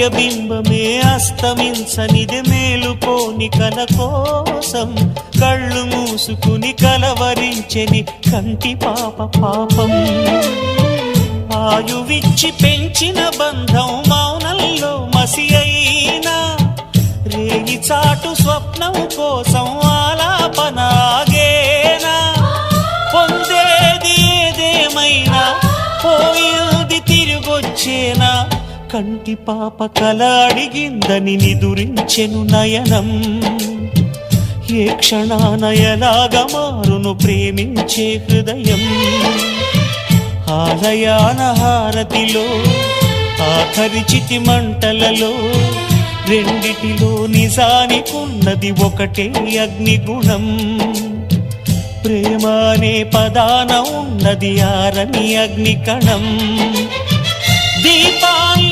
సూర్యబింబమే అస్తమించనిది మేలుకోని కల కోసం కళ్ళు మూసుకుని కలవరించెని కంటి పాప పాపం ఆయువిచ్చి పెంచిన బంధం మౌనంలో మసి అయినా రేగి చాటు స్వప్నం కోసం ఆలాపనాగేనా పొందేది ఏదేమైనా పోయింది తిరిగొచ్చేనా కంటి పాప కల అడిగిందని నిదురించెను నయనం ఏ క్షణాన ఎలాగా మారును ప్రేమించే హృదయం ఆలయాన హారతిలో ఆఖరి చితి మంటలలో రెండిటిలో నిజానికున్నది ఒకటే అగ్నిగుణం ప్రేమ అనే పదాన ఉన్నది ఆరని అగ్నికణం దీపాన్ని